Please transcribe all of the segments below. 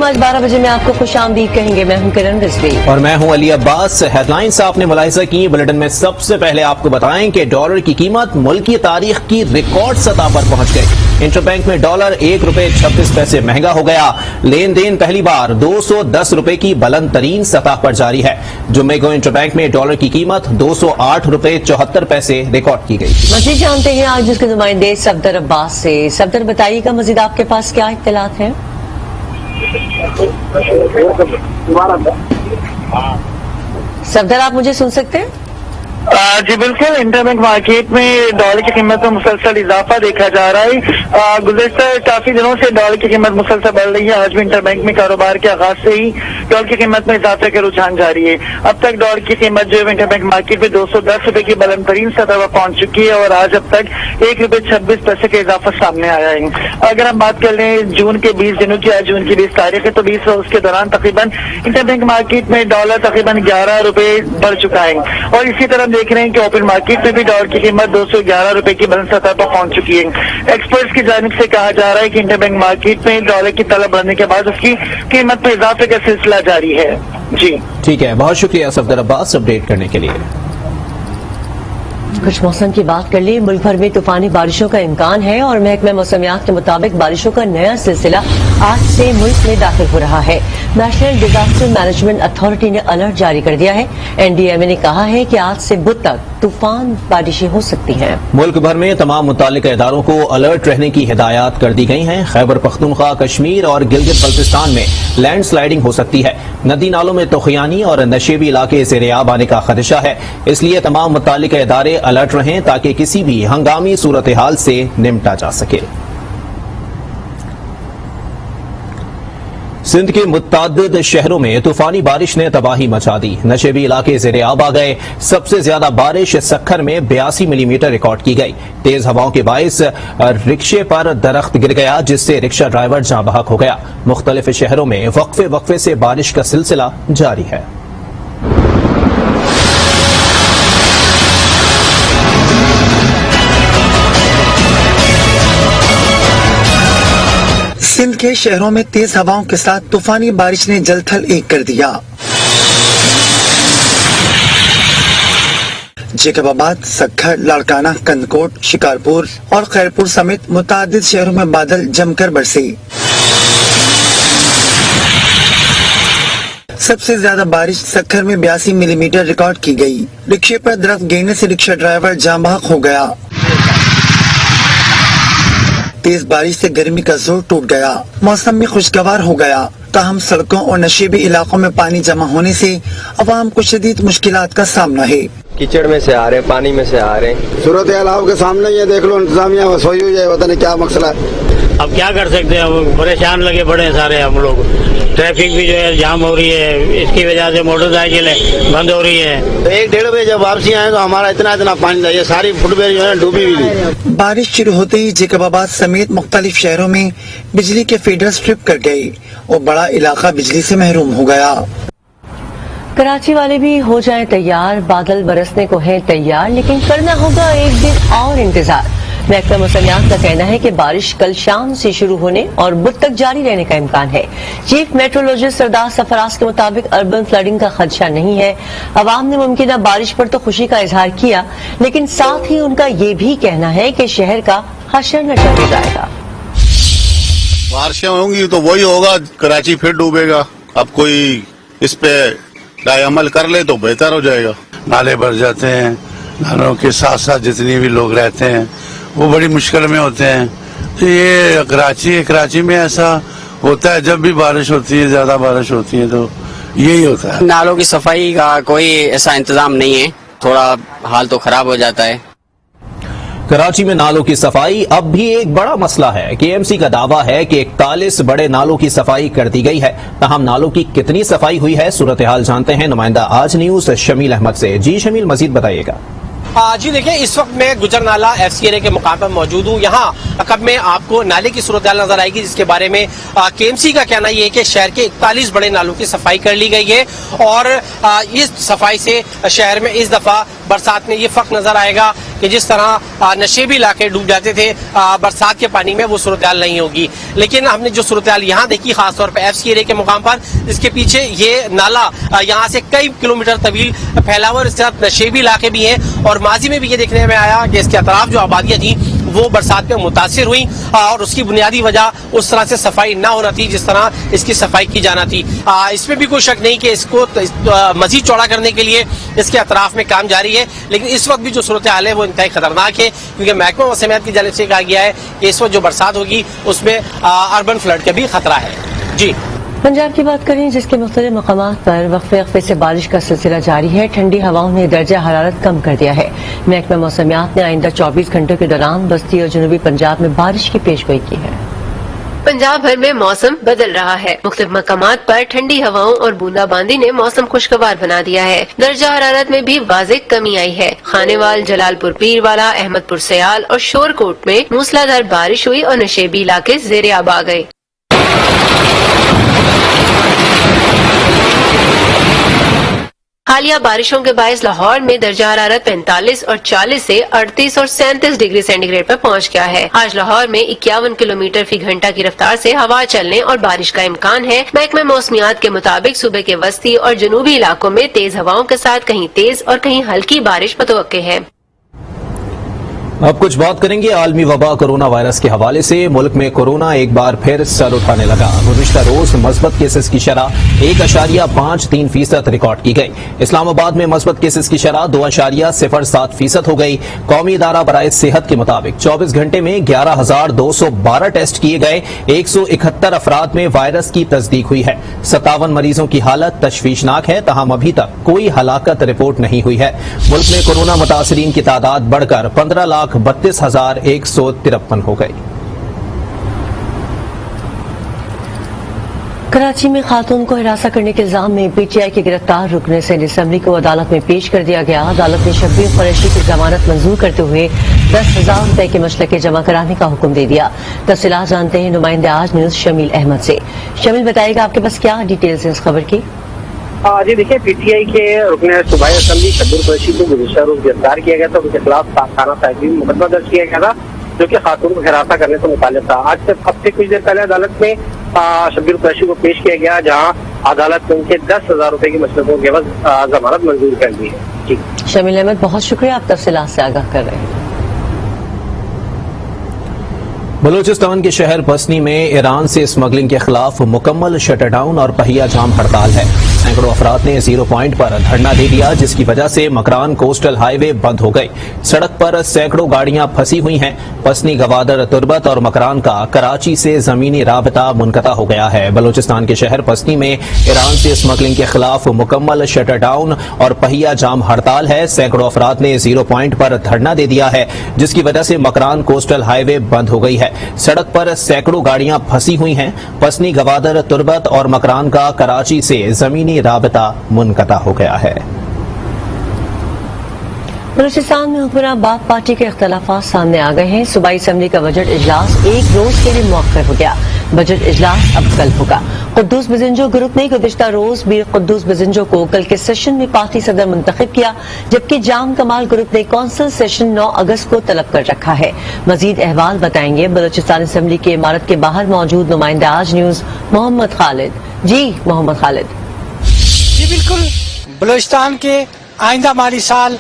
आज 12 बजे में आपको खुश आमदीद कहेंगे। मैं हूं किरण रिजवी और मैं हूं अली अब्बास। हेडलाइंस आपने मुलाहिजा की। बुलेटिन में सबसे पहले आपको बताएं कि डॉलर की कीमत मुल्क की तारीख की रिकॉर्ड सतह पर पहुंच गई। इंटरबैंक में डॉलर ₹1.26 महंगा हो गया। लेन देन पहली बार ₹210 की बुलंद तरीन सतह पर जारी है। जुम्मे को इंटरबैंक में डॉलर की कीमत ₹208.74 रिकॉर्ड की गई। मजीद जानते हैं आज इसके नुमाइंदे सफदर अब्बास से। सफदर बताइएगा, मजीद आपके पास क्या इत्तलात है? सफदर, आप मुझे सुन सकते हैं? जी बिल्कुल। इंटरबैंक मार्केट में डॉलर की कीमत में मुसलसल इजाफा देखा जा रहा है। गुज़श्ता काफी दिनों से डॉलर की कीमत मुसलसल बढ़ रही है। आज भी इंटरबैंक में कारोबार के आगाज से ही डॉलर की कीमत में इजाफे का रुझान जारी है। अब तक डॉलर की कीमत जो है इंटरबैंक मार्केट में ₹210 की बुलंद तरीन सतह पर पहुंच चुकी है और आज अब तक ₹1.26 का इजाफा सामने आया है। अगर हम बात कर लें जून के 20 दिनों की, आज जून की 20 तारीख है, तो 20 रोज के दौरान तकरीबन इंटरबैंक मार्केट में डॉलर तकरीबन ₹11 बढ़ चुका है। और इसी तरह देख रहे हैं कि ओपन मार्केट में भी डॉलर की कीमत ₹211 की बुलंद सतह पर पहुंच चुकी है। एक्सपर्ट्स की जानिब से कहा जा रहा है कि इंटरबैंक मार्केट में डॉलर की तलब बढ़ने के बाद उसकी कीमत में इजाफे का सिलसिला जारी है। जी ठीक है, बहुत शुक्रिया सफदर अब्बास अपडेट करने के लिए। कुछ मौसम की बात कर ली। मुल्क भर में तूफानी बारिशों का इम्कान है और महकमा मौसमियात के मुताबिक बारिशों का नया सिलसिला आज से मुल्क में दाखिल हो रहा है। नेशनल डिजास्टर मैनेजमेंट अथॉरिटी ने अलर्ट जारी कर दिया है। NDMA ने कहा है कि आज से बुध तक तूफान बारिशें हो सकती हैं। मुल्क भर में तमाम मुतालिका इदारों को अलर्ट रहने की हिदायत कर दी गई हैं। खैबर पख्तूनख्वा, कश्मीर और गिलगित बल्तिस्तान में लैंड स्लाइडिंग हो सकती है। नदी नालों में तोखियानी और नशेबी इलाके ज़ेर-ए-आब आने का खदशा है। इसलिए तमाम मुतालिका इदारे अलर्ट रहें ताकि किसी भी हंगामी सूरत हाल से निपटा जा सके। सिंध के मुत्तादिद शहरों में तूफानी बारिश ने तबाही मचा दी। नशेबी इलाके ज़ेर-ए-आब आ गए। सबसे ज्यादा बारिश सखर में 82 मिलीमीटर रिकॉर्ड की गई। तेज हवाओं के बाइस रिक्शे पर दरख्त गिर गया, जिससे रिक्शा ड्राइवर जाँ बहक हो गया। मुख्तलिफ शहरों में वक्फे वक्फे से बारिश का सिलसिला जारी है। सिंध के शहरों में तेज हवाओं के साथ तूफानी बारिश ने जलथल एक कर दिया। जेकबाबाद, सक्खर, लाड़काना, कंदकोट, शिकारपुर और खैरपुर समेत मुतादिद शहरों में बादल जमकर बरसे। सबसे ज्यादा बारिश सक्खर में 82 मिलीमीटर रिकॉर्ड की गई। रिक्शे पर दरख्त गिरने से रिक्शा ड्राइवर जाँ बहक हो गया। तेज बारिश से गर्मी का जोर टूट गया। मौसम भी खुशगवार हो गया। ताहम सड़कों और नशेबी इलाकों में पानी जमा होने से अवाम को शदीद मुश्किलात का सामना है। कीचड़ में से आ रहे, पानी में से आ रहे। सूरत हाल के सामने ये देख लो, इंतजामिया वसोई हुई है, पता नहीं क्या मसला है। अब क्या कर सकते हैं, परेशान लगे बड़े सारे हम लोग। ट्रैफिक भी जो है जाम हो रही है, इसकी वजह से मोटरसाइकिलें बंद हो रही है। तो 1-1.5 बजे जब वापसी आए तो हमारा इतना पानी था, ये सारी फुटवेयर जो है डूबी हुई। बारिश शुरू होते ही जेकबाबाद समेत मुख्तलिफ शहरों में बिजली के फीडर्स ट्रिप कर गए और बड़ा इलाका बिजली से महरूम हो गया। कराची वाले भी हो जाएं तैयार। बादल बरसने को है तैयार, लेकिन करना होगा एक दिन और इंतजार। महकमा मौसमियात का कहना है कि बारिश कल शाम से शुरू होने और बुध तक जारी रहने का इम्कान है। चीफ मेट्रोलॉजिस्ट सरदार सरफराज के मुताबिक अर्बन फ्लडिंग का खदशा नहीं है। अवाम ने मुमकिन बारिश पर तो खुशी का इजहार किया, लेकिन साथ ही उनका ये भी कहना है कि शहर का हशर नशर हो जाएगा। बारिशें होंगी तो वही होगा, कराची फिर डूबेगा। अब कोई इस पे राय अमल कर ले तो बेहतर हो जाएगा। नाले भर जाते हैं, नालों के साथ साथ जितने भी लोग रहते हैं वो बड़ी मुश्किल में होते हैं। तो ये कराची में ऐसा होता है, जब भी बारिश होती है, ज्यादा बारिश होती है तो यही होता है। नालों की सफाई का कोई ऐसा इंतजाम नहीं है, थोड़ा हाल तो खराब हो जाता है। कराची में नालों की सफाई अब भी एक बड़ा मसला है। KMC का दावा है कि 41 बड़े नालों की सफाई कर दी गई है। ताहम नालों की कितनी सफाई हुई है, सूरत हाल जानते हैं नुमाइंदा आज न्यूज शमील अहमद से। जी शमील, मजीद बताइएगा। जी देखिए, इस वक्त मैं गुजर नाला FCRA के मुकाम पर मौजूद हूँ। यहाँ अकब में आपको नाले की सूरत हाल नजर आएगी, जिसके बारे में KMC का कहना यह है कि शहर के 41 बड़े नालों की सफाई कर ली गई है और इस सफाई से शहर में इस दफा बरसात में ये फर्क नजर आएगा कि जिस तरह नशेबी इलाके डूब जाते थे बरसात के पानी में, वो सूरत हाल नहीं होगी। लेकिन हमने जो सूरत हाल यहाँ देखी खासतौर पर एफसी एरिया के मुकाम पर, इसके पीछे ये नाला यहाँ से कई किलोमीटर तवील फैला हुआ और इस तरह नशेबी इलाके भी हैं। और माजी में भी ये देखने में आया कि इसके अतराफ जो आबादियाँ थी वो बरसात में मुतासिर हुई और उसकी बुनियादी वजह उस तरह से सफाई ना होना थी जिस तरह इसकी सफाई की जाना थी। इसमें भी कोई शक नहीं कि इसको मजीद चौड़ा करने के लिए इसके अतराफ में काम जारी है। लेकिन इस वक्त भी जो सूरत हाल है वो इंतहाई खतरनाक है, क्योंकि महकमा मौसमियात की जानिब से कहा गया है कि इस वक्त जो बरसात होगी उसमें अर्बन फ्लड का भी खतरा है। जी पंजाब की बात करें, जिसके मुख्तलिफ मकामात पर वक्फे से बारिश का सिलसिला जारी है। ठंडी हवाओं ने दर्जा हरारत कम कर दिया है। महकमा मौसमियात ने आइंदा 24 घंटों के दौरान बस्ती और जनूबी पंजाब में बारिश की पेशगोई की है। पंजाब भर में मौसम बदल रहा है। मुख्तलिफ मकामात पर ठंडी हवाओं और बूंदाबांदी ने मौसम खुशगवार बना दिया है। दर्जा हरारत में भी वाज़ेह कमी आई है। खानेवाल, जलालपुर पीरवाला, अहमदपुर सयाल और शोरकोट में मूसलाधार बारिश हुई और नशेबी इलाके ज़ेरे आब आ गए। हालिया बारिशों के बायस लाहौर में दर्जा हरारत 45 और 40 से 38 और 37 डिग्री सेंटीग्रेड पर पहुंच गया है। आज लाहौर में 51 किलोमीटर फी घंटा की रफ्तार से हवा चलने और बारिश का इम्कान है। महकमा मौसमियात के मुताबिक सुबह के वस्ती और जनूबी इलाकों में तेज हवाओं के साथ कहीं तेज और कहीं हल्की बारिश मुतवक्के है। अब कुछ बात करेंगे आलमी वबा कोरोना वायरस के हवाले से। मुल्क में कोरोना एक बार फिर सर उठाने लगा। गुज़िश्ता रोज मस्बत केसेस की शरह 1.53% रिकॉर्ड की गई। इस्लामाबाद में मस्बत केसेस की शरह 2.07% हो गई। कौमी इदारा बराए सेहत के मुताबिक 24 घंटे में 11,212 टेस्ट किए गए। 171 अफराद में वायरस की तस्दीक हुई है। 57 मरीजों की हालत तशवीशनाक है, तहम अभी तक कोई हलाकत रिपोर्ट नहीं हुई है। मुल्क में कोरोना मुतासरीन की तादाद बढ़कर 15,32,153 हो गई। कराची में खातून को हिरासत करने के इल्जाम में पीटीआई के गिरफ्तार रुकन सिंध असम्बली को अदालत में पेश कर दिया गया। अदालत ने शब्बीर कुरैशी की जमानत मंजूर करते हुए 10,000 रुपए के मशलके जमा कराने का हुक्म दे दिया। तफसीलात जानते हैं नुमाइंदे आज न्यूज शमील अहमद से। शमील, बताइएगा आपके पास क्या डिटेल्स हैं इस खबर की? जी देखिए, पीटीआई के रुकन सूबाई असम्बली शब्बीर कुरैशी को गुज़िश्ता रोज गिरफ्तार किया गया था। उनके खिलाफ थाना साहिबी में मुकदमा दर्ज किया गया था, जो कि खातून को हिरासत करने से मुताल्लिक था। आज से अब से कुछ देर पहले अदालत में शब्बीर कुरैशी को पेश किया गया, जहां अदालत ने उनके 10,000 रुपए की मसलकों के एवज जमानत मंजूर कर दी है। जी शमील अहमद, बहुत शुक्रिया, आप तफसीलात से आगाह कर रहे हैं। बलूचिस्तान के शहर बसनी में ईरान से स्मगलिंग के खिलाफ मुकम्मल शटरडाउन और पहिया जाम हड़ताल है। सैकड़ों अफराद ने जीरो पॉइंट पर धरना दे दिया, जिसकी वजह से मकरान कोस्टल हाईवे बंद हो गई। सड़क पर सैकड़ों गाड़ियां फंसी हुई हैं। बसनी, गवादर, तुर्बत और मकरान का कराची से जमीनी राबता मुनक़ता हो गया है। बलूचिस्तान के शहर बसनी में ईरान से स्मगलिंग के खिलाफ मुकम्मल शटरडाउन और पहिया जाम हड़ताल है। सैकड़ों अफराद ने जीरो पॉइंट पर धरना दे दिया है, जिसकी वजह से मकरान कोस्टल हाईवे बंद हो गई है। सड़क पर सैकड़ों गाड़ियां फंसी हुई हैं। बसनी, गवादर, तुर्बत और मकरान का कराची से जमीनी राबता मुनक़ता हो गया है। बलूचिस्तान में हुक्मरान बाप पार्टी के इख्तलाफात सामने आ गए हैं। सूबाई असम्बली का बजट इजलास एक रोज के लिए मुअक्कर हो गया। बजट इजलास अब कल होगा। कुद्दूस बिजंजो ग्रुप ने गुज़िश्ता रोज मीर कुद्दूस बिजंजो को कल के सेशन में पार्टी सदर मुंतखब किया, जबकि जाम कमाल ग्रुप ने कौंसिल सेशन 9 अगस्त को तलब कर रखा है। मजीद अहवाल बताएंगे बलूचिस्तान असम्बली की इमारत के बाहर मौजूद नुमाइंदा आज न्यूज मोहम्मद खालिद। जी मोहम्मद खालिद। जी बिल्कुल, बलूचिस्तान के आइंदा माली साल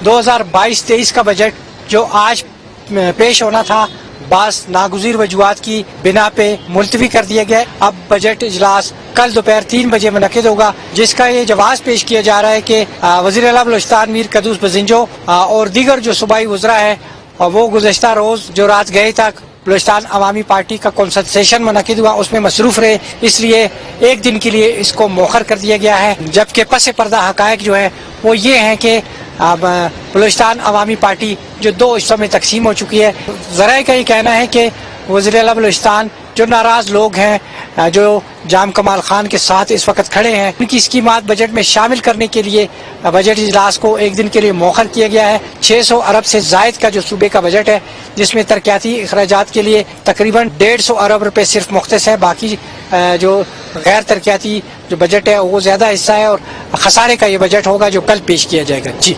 2022-23 का बजट जो आज पेश होना था, बास नागुज़ीर वजूहात की बिना पे मुलतवी कर दिया गया। अब बजट इजलास कल दोपहर 3 बजे मुनक़िद होगा, जिसका ये जवाब पेश किया जा रहा है कि वज़ीर आला बलूचिस्तान मीर कुद्दूस बिजंजो और दीगर जो सूबाई वज़रा है, और वो गुज़श्ता रोज जो रात गए तक बलूचिस्तान अवामी पार्टी का कौंसिल सेशन मुनक़िद हुआ, उसमें मसरूफ रहे, इसलिए एक दिन के लिए इसको मौखर कर दिया गया है। जबकि पस पर्दा हक़ाइक़ जो है वो ये हैं कि अब बलूचिस्तान अवामी पार्टी जो 2 हिस्सों में तकसीम हो चुकी है। ज़राए का ये कहना है कि वज़ीर आला बलूचिस्तान जो नाराज़ लोग हैं, जो जाम कमाल खान के साथ इस वक्त खड़े हैं, उनकी स्कीमात बजट में शामिल करने के लिए बजट इजलास को एक दिन के लिए मौखर किया गया है। 600 अरब से ज़ायद का जो सूबे का बजट है, जिसमें तरक्याती अखराजात के लिए तकरीबन 150 अरब रुपए सिर्फ मुख्तस है। बाकी जो गैर तरक्याती जो बजट है वो ज़्यादा हिस्सा है, और खसारे का ये बजट होगा जो कल पेश किया जाएगा। जी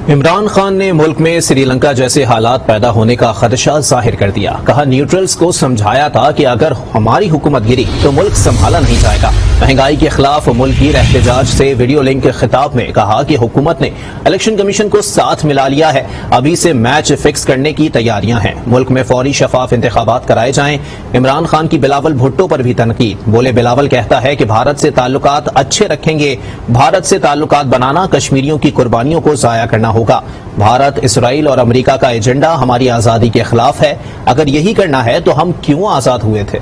عمران خان نے ملک میں سری لنکا جیسے حالات پیدا ہونے کا خدشہ ظاہر کر دیا. کہا نیوٹرلز کو سمجھایا تھا کہ اگر ہماری حکومت گری تو ملک سنبھالا نہیں جائے گا. مہنگائی کے خلاف ملک گیر احتجاج سے ویڈیو لنک کے خطاب میں کہا کہ حکومت نے الیکشن کمیشن کو ساتھ ملا لیا ہے. ابھی سے میچ فکس کرنے کی تیاریاں ہیں. ملک میں فوری شفاف انتخابات کرائے جائیں. عمران خان کی بلاول بھٹو پر بھی تنقید. بولے بلاول کہتا ہے کہ بھارت سے تعلقات اچھے رکھیں گے. بھارت سے تعلقات بنانا کشمیریوں کی قربانیوں کو ضائع کرنا ہوگا. بھارت، اسرائیل اور امریکہ کا ایجنڈا ہماری آزادی کے خلاف ہے. اگر یہی کرنا ہے تو ہم کیوں آزاد ہوئے تھے؟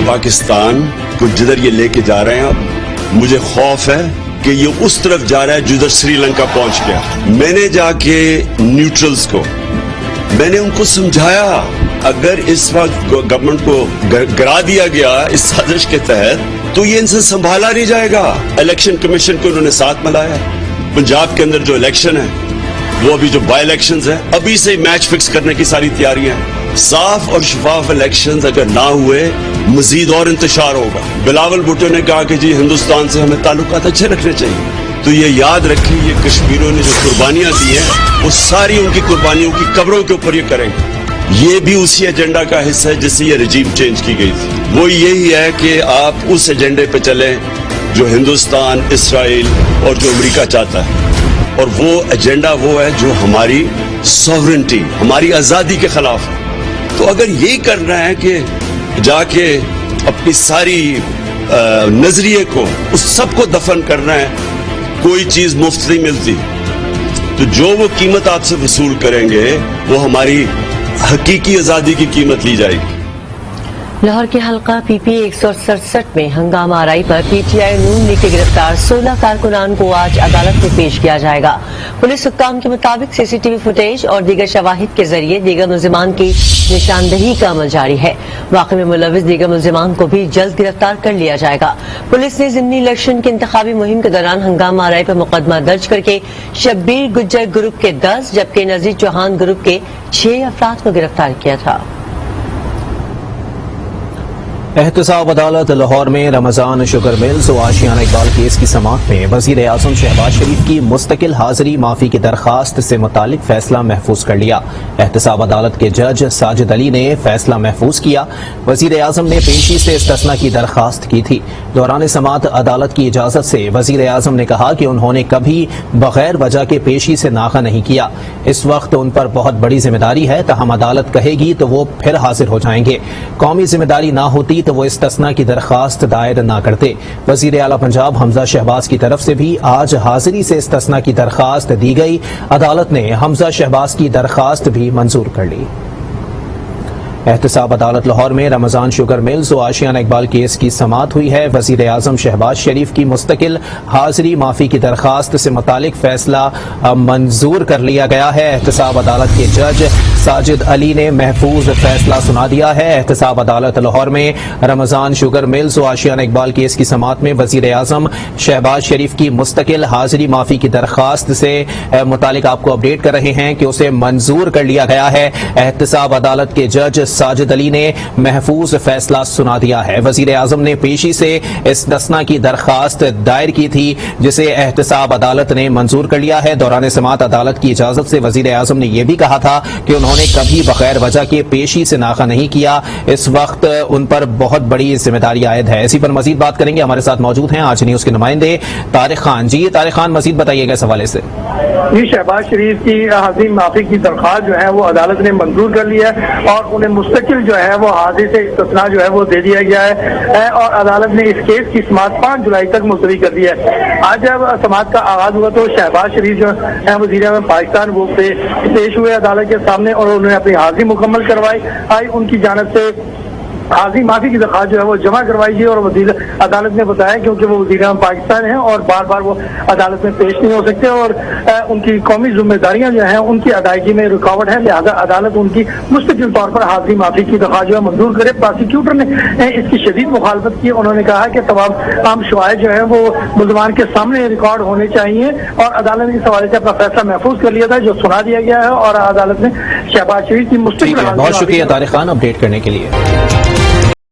پاکستان کو جدھر یہ لے کے جا رہے ہیں اب مجھے خوف ہے کہ یہ اس طرف جا رہا ہے جدھر سری لنکا پہنچ گیا. میں نے جا کے نیوٹرلز کو میں نے ان کو سمجھایا اگر اس وقت گورنمنٹ کو گرا دیا گیا اس سازش کے تحت تو یہ ان سے سنبھالا نہیں جائے گا. الیکشن کمیشن کو انہوں نے ساتھ ملایا. پنجاب کے اندر جو الیکشن ہے وہ ابھی جو بائی الیکشنز ہیں ابھی سے میچ فکس کرنے کی ساری تیاریاں ہیں. صاف اور شفاف الیکشنز اگر نہ ہوئے مزید اور انتشار ہوگا. بلاول بھٹو نے کہا کہ جی ہندوستان سے ہمیں تعلقات اچھے رکھنے چاہیے. تو یہ یاد رکھیں یہ کشمیریوں نے جو قربانیاں دی ہیں وہ ساری ان کی قربانیوں کی قبروں کے اوپر یہ کریں گے. یہ بھی اسی ایجنڈا کا حصہ ہے جس سے یہ رجیم چینج کی گئی تھی. وہ یہی ہے کہ آپ اس ایجنڈے پہ چلیں جو ہندوستان، اسرائیل اور جو امریکہ چاہتا ہے. اور وہ ایجنڈا وہ ہے جو ہماری سوورنٹی، ہماری آزادی کے خلاف ہے. تو اگر یہی کرنا ہے کہ جا کے اپنی ساری نظریے کو اس سب کو دفن کرنا ہے، کوئی چیز مفت نہیں ملتی، تو جو وہ قیمت آپ سے وصول کریں گے وہ ہماری حقیقی آزادی کی قیمت لی جائے گی. لاہور کے حلقہ پی پی 167 میں ہنگامہ آرائی پر P T I known league کے گرفتار 16 کارکنان کو آج عدالت میں پیش کیا جائے گا. پولیس حکام کے مطابق سی سی ٹی وی فوٹیج اور دیگر شواہد کے ذریعے دیگر ملزمان کی نشاندہی کا عمل جاری ہے. واقعے میں ملوث دیگر ملزمان کو بھی جلد گرفتار کر لیا جائے گا. پولیس نے ضمنی الیکشن کی انتخابی مہم کے دوران ہنگامہ آرائی پر مقدمہ درج کر کے شبیر گجر گروپ کے 10 جبکہ نذیر چوہان گروپ کے 6 افراد کو گرفتار کیا تھا. احتساب عدالت لاہور میں رمضان شوگر ملز و آشیانہ اقبال کیس کی سماعت میں وزیر اعظم شہباز شریف کی مستقل حاضری معافی کی درخواست سے متعلق فیصلہ محفوظ کر لیا. احتساب عدالت کے جج ساجد علی نے فیصلہ محفوظ کیا. وزیر اعظم نے پیشی سے استثناء کی درخواست کی تھی. دوران سماعت عدالت کی اجازت سے وزیر اعظم نے کہا کہ انہوں نے کبھی بغیر وجہ کے پیشی سے ناغہ نہیں کیا. اس وقت ان پر بہت بڑی ذمہ داری ہے، تاہم عدالت کہے گی تو وہ پھر حاضر ہو جائیں گے. قومی ذمہ داری نہ ہوتی تو وہ استثناء کی درخواست دائر نہ کرتے. وزیر اعلیٰ پنجاب حمزہ شہباز کی طرف سے بھی آج حاضری سے استثناء کی درخواست دی گئی. عدالت نے حمزہ شہباز کی درخواست بھی منظور کر لی. احتساب عدالت لاہور میں رمضان شوگر ملز و آشیانہ اقبال کیس کی سماعت ہوئی ہے. وزیر اعظم شہباز شریف کی مستقل حاضری معافی کی درخواست سے متعلق فیصلہ منظور کر لیا گیا ہے. احتساب عدالت کے جج ساجد علی نے محفوظ فیصلہ سنا دیا ہے. احتساب عدالت لاہور میں رمضان شوگر ملز و آشیانہ اقبال کیس کی سماعت میں وزیر اعظم شہباز شریف کی مستقل حاضری معافی کی درخواست سے متعلق آپ کو اپڈیٹ کر رہے ہیں کہ اسے منظور کر لیا گیا ہے. احتساب عدالت کے جج ساجد علی نے محفوظ فیصلہ سنا دیا ہے. وزیر اعظم نے پیشی سے استثناء کی درخواست دائر کی تھی جسے احتساب عدالت نے منظور کر لیا ہے. دوران سماعت عدالت کی اجازت سے وزیر اعظم نے یہ بھی کہا تھا کہ انہوں نے کبھی بغیر وجہ کے پیشی سے ناغہ نہیں کیا. اس وقت ان پر بہت بڑی ذمہ داری عائد ہے. اسی پر مزید بات کریں گے. ہمارے ساتھ موجود ہیں آج نیوز کے نمائندے طارق خان. جی طارق خان، مزید بتائیے گا اس حوالے سے. جی، شہباز شریف کی حاضری معافی کی درخواست جو ہے وہ عدالت نے منظور کر لی ہے اور انہیں مستقل جو ہے وہ حاضری سے استثناء جو ہے وہ دے دیا گیا ہے اور عدالت نے اس کیس کی سماعت 5 جولائی تک ملتوی کر دی ہے. آج جب سماعت کا آغاز ہوا تو شہباز شریف جو ہے وزیر اعظم پاکستان وہ پیش ہوئے عدالت کے سامنے اور انہوں نے اپنی حاضری مکمل کروائی. ان کی جانب سے حاضری معافی کی درخواست جو ہے وہ جمع کروائی گئی اور وزیر عدالت نے بتایا کیونکہ وہ وزیر اعظم پاکستان ہیں اور بار بار وہ عدالت میں پیش نہیں ہو سکتے اور ان کی قومی ذمہ داریاں جو ہیں ان کی ادائیگی میں رکاوٹ ہے، لہذا عدالت ان کی مستقل طور پر حاضری معافی کی درخواست جو ہے منظور کرے. پروسیکیوٹر نے اس کی شدید مخالفت کی. انہوں نے کہا کہ تمام شواہد جو ہیں وہ ملزمان کے سامنے ریکارڈ ہونے چاہیے اور عدالت نے اس حوالے سے اپنا فیصلہ محفوظ کر لیا تھا جو سنا دیا گیا ہے اور عدالت نے شہباز شریف کی مستقل. بہت شکریہ طارق خان اپڈیٹ کرنے کے لیے.